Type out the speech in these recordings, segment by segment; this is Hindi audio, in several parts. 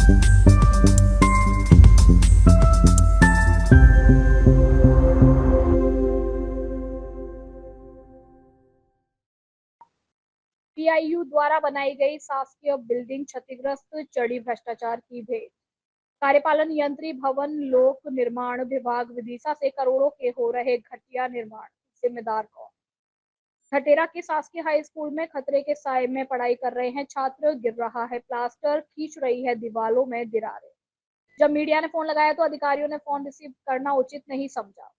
पीआईयू द्वारा बनाई गई शासकीय बिल्डिंग क्षतिग्रस्त, चढ़ी भ्रष्टाचार की भेंट। कार्यपालन यंत्री भवन लोक निर्माण विभाग विदिशा से करोड़ों के हो रहे घटिया निर्माण, जिम्मेदार कौन? खटेरा के शासकीय हाई स्कूल में खतरे के साए में पढ़ाई कर रहे हैं छात्र, गिर रहा है प्लास्टर, खींच रही है दीवालों में दीवारें। जब मीडिया ने फोन लगाया तो अधिकारियों ने फोन रिसीव करना उचित नहीं समझा।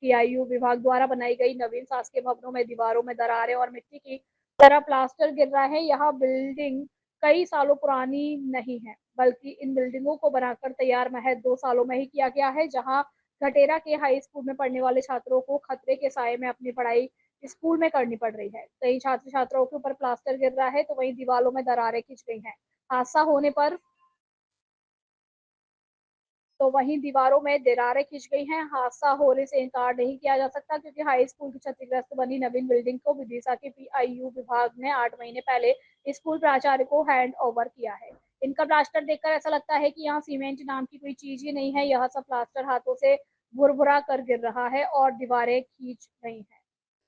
पीआईयू विभाग द्वारा बनाई गई नवीन शासकीय भवनों में दीवारों में दरारें और मिट्टी की तरह प्लास्टर गिर रहा है। यह बिल्डिंग कई सालों पुरानी नहीं है, बल्कि इन बिल्डिंगों को बनाकर तैयार महज 2 सालों में ही किया गया है। जहां घटेरा के हाई स्कूल में पढ़ने वाले छात्रों को खतरे के साए में अपनी पढ़ाई स्कूल में करनी पड़ रही है। कई छात्र छात्राओं के ऊपर प्लास्टर गिर रहा है तो वहीं दीवारों में दरारें खिंच गई हैं। हादसा होने पर तो वहीं दीवारों में दरारें खिंच गई हैं। हादसा होने से इनकार नहीं किया जा सकता, क्योंकि हाई स्कूल की क्षतिग्रस्त बनी नवीन बिल्डिंग को विदिशा के पीआईयू विभाग ने 8 महीने पहले स्कूल प्राचार्य को हैंड ओवर किया है। इनका प्लास्टर देखकर ऐसा लगता है कि यहाँ सीमेंट नाम की कोई चीज ही नहीं है। यह सब प्लास्टर हाथों से भुरभुरा कर गिर रहा है और दीवारें खींच रही हैं।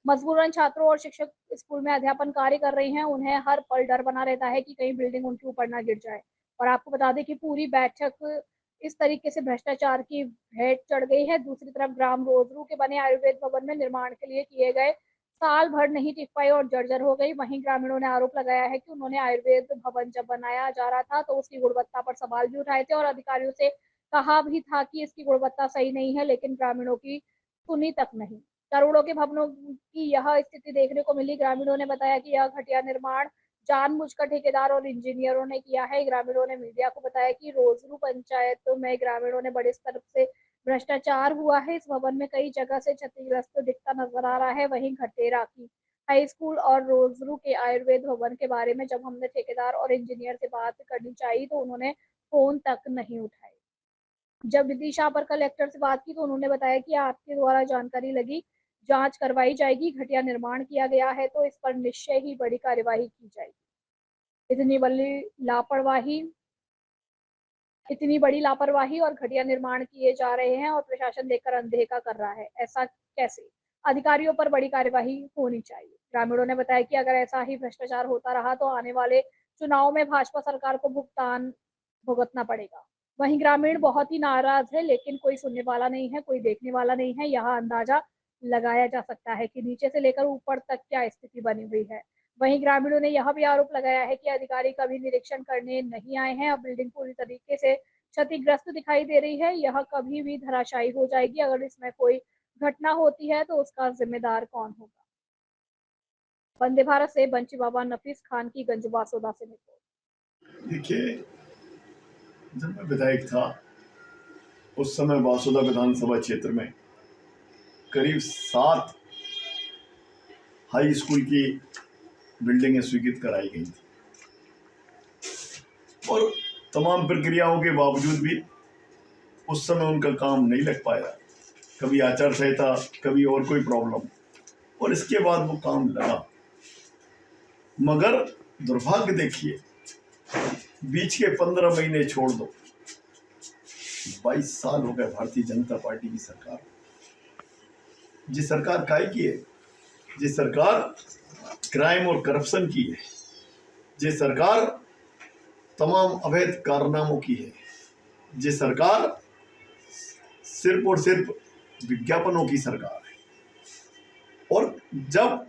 मजबूरन छात्रों और शिक्षक स्कूल में अध्यापन कार्य कर रहे हैं। उन्हें हर पल डर बना रहता है कि कहीं बिल्डिंग उनके ऊपर ना गिर जाए। और आपको बता दें कि पूरी बैठक इस तरीके से भ्रष्टाचार की भेंट चढ़ गई है। दूसरी तरफ ग्राम रोजरू के बने आयुर्वेद भवन में निर्माण के लिए किए गए साल भर नहीं टिक पाई और जर्जर हो गई। वहीं ग्रामीणों ने आरोप लगाया है कि उन्होंने आयुर्वेद भवन जब बनाया जा रहा था तो उसकी गुणवत्ता पर सवाल भी उठाए थे और अधिकारियों से कहा भी था कि इसकी गुणवत्ता सही नहीं है, लेकिन ग्रामीणों की सुनी तक नहीं। करोड़ों के भवनों की यह स्थिति देखने को मिली। ग्रामीणों ने बताया कि यह घटिया निर्माण जानबूझकर ठेकेदार और इंजीनियरों ने किया है। ग्रामीणों ने मीडिया को बताया कि रोजरू पंचायत में ग्रामीणों ने बड़े स्तर से भ्रष्टाचार हुआ है। इस भवन में कई जगह से क्षतिग्रस्त दिखता नजर आ रहा है। वहीं घटेरा की हाई स्कूल और रोजरू के आयुर्वेद भवन के बारे में जब हमने ठेकेदार और इंजीनियर से बात करनी चाहिए तो उन्होंने फोन तक नहीं उठाई। जब विदिशा पर कलेक्टर से बात की तो उन्होंने बताया कि आपके द्वारा जानकारी लगी, जांच करवाई जाएगी। घटिया निर्माण किया गया है तो इस पर निश्चय ही बड़ी कार्यवाही की जाएगी। इतनी बड़ी लापरवाही और घटिया निर्माण किए जा रहे हैं और प्रशासन देखकर अनदेखा कर रहा है। ऐसा कैसे? अधिकारियों पर बड़ी कार्यवाही होनी चाहिए। ग्रामीणों ने बताया कि अगर ऐसा ही भ्रष्टाचार होता रहा तो आने वाले चुनाव में भाजपा सरकार को भुगतान भुगतना पड़ेगा। वहीं ग्रामीण बहुत ही नाराज है, लेकिन कोई सुनने वाला नहीं है, कोई देखने वाला नहीं है। यहाँ अंदाजा लगाया जा सकता है कि नीचे से लेकर ऊपर तक क्या स्थिति बनी हुई है। वहीं ग्रामीणों ने यह भी आरोप लगाया है कि अधिकारी कभी निरीक्षण करने नहीं आए हैं। अब बिल्डिंग पूरी तरीके से क्षतिग्रस्त दिखाई दे रही है। यह कभी भी धराशायी हो जाएगी। अगर इसमें कोई घटना होती है तो उसका जिम्मेदार कौन होगा? वंदे भारत से बंची बाबा नफीस खान की गंज बासोदा से रिपोर्ट। देखिए, जब मैं विधायक था उस समय बासोदा विधानसभा क्षेत्र में करीब 7 हाई स्कूल की बिल्डिंगें स्वीकृत कराई गई थी और तमाम प्रक्रियाओं के बावजूद भी उस समय उनका काम नहीं लग पाया। कभी आचार संहिता, कभी और कोई प्रॉब्लम, और इसके बाद वो काम लगा। मगर दुर्भाग्य देखिए, बीच के 15 महीने छोड़ दो, 22 साल हो गए भारतीय जनता पार्टी की सरकार। जिस सरकार काय की है, जिस सरकार क्राइम और करप्शन की है, जिस सरकार तमाम अवैध कारनामों की है, जिस सरकार सिर्फ और सिर्फ विज्ञापनों की सरकार है। और जब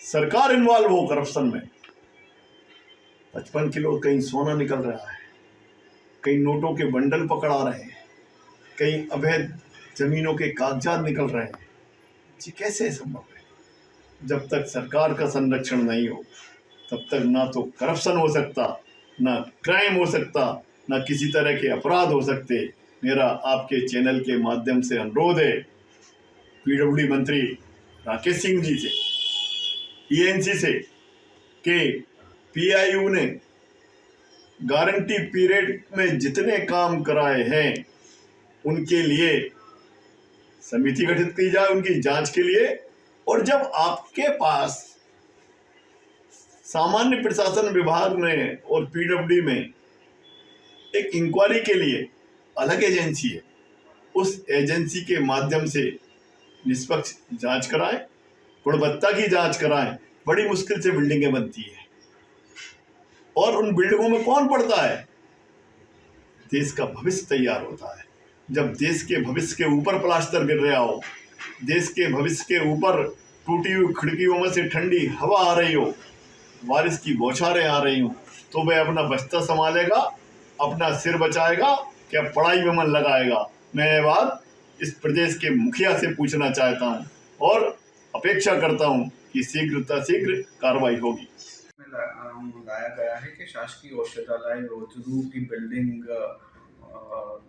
सरकार इन्वॉल्व हो करप्शन में, 55 किलो कहीं सोना निकल रहा है, कहीं नोटों के बंडल पकड़ा रहे हैं, कहीं अवैध जमीनों के कागजात निकल रहे हैं, ये कैसे संभव है? जब तक सरकार का संरक्षण नहीं हो तब तक ना तो करप्शन हो सकता, ना क्राइम हो सकता, ना किसी तरह के अपराध हो सकते। मेरा आपके चैनल के माध्यम से अनुरोध है पीडब्ल्यूडी मंत्री राकेश सिंह जी से, ईएनसी से, कि पीआईयू ने गारंटी पीरियड में जितने काम कराए हैं उनके लिए समिति गठित की जाए उनकी जांच के लिए। और जब आपके पास सामान्य प्रशासन विभाग में और पीडब्ल्यूडी में एक इंक्वायरी के लिए अलग एजेंसी है, उस एजेंसी के माध्यम से निष्पक्ष जांच कराएं, गुणवत्ता की जांच कराएं। बड़ी मुश्किल से बिल्डिंगें बनती है और उन बिल्डिंगों में कौन पढ़ता है? देश का भविष्य तैयार होता है। जब देश के भविष्य के ऊपर प्लास्टर गिर रहा हो, देश के भविष्य के ऊपर टूटी हुई खिड़कियों में से ठंडी हवा आ रही हो, बारिश की बौछारें आ रही हो, तो वह अपना बस्ता संभालेगा, अपना सिर बचाएगा, क्या पढ़ाई में मन लगाएगा? मैं ये बात इस प्रदेश के मुखिया से पूछना चाहता हूँ और अपेक्षा करता हूँ कि शीघ्र कार्रवाई होगी। लाया गया है कि शासकीय औषधालय रोजरू की बिल्डिंग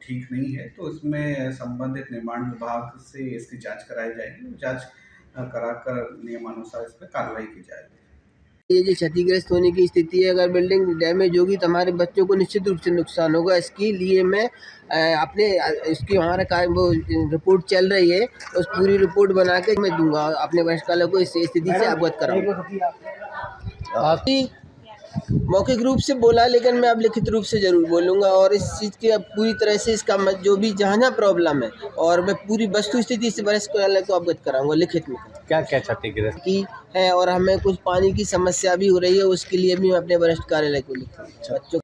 ठीक नहीं है, तो इसमें संबंधित निर्माण विभाग से इसकी जांच कराई जाएगी। जांच कराकर नियमानुसार इस पर कार्रवाई की जाएगी। ये जो क्षतिग्रस्त होने की स्थिति है, अगर बिल्डिंग डैमेज होगी तो हमारे बच्चों को निश्चित रूप से नुकसान होगा। इसके लिए मैं इसकी हमारा वो रिपोर्ट चल रही है, उस पूरी रिपोर्ट बना के मैं दूंगा, अपने वरिष्ठ को इस स्थिति से अवगत कराऊंगा। आपकी मौखिक रूप से बोला, लेकिन मैं अब लिखित रूप से जरूर बोलूँगा और इस चीज़ की अब पूरी तरह से इसका जो भी जहाँ प्रॉब्लम है और मैं पूरी वस्तु स्थिति से वरिष्ठ को अवगत कराऊंगा लिखित में। क्या क्या क्षतिग्रस्त की है और हमें कुछ पानी की समस्या भी हो रही है, उसके लिए भी मैं अपने वरिष्ठ कार्यालय को लिखूंगा। बच्चों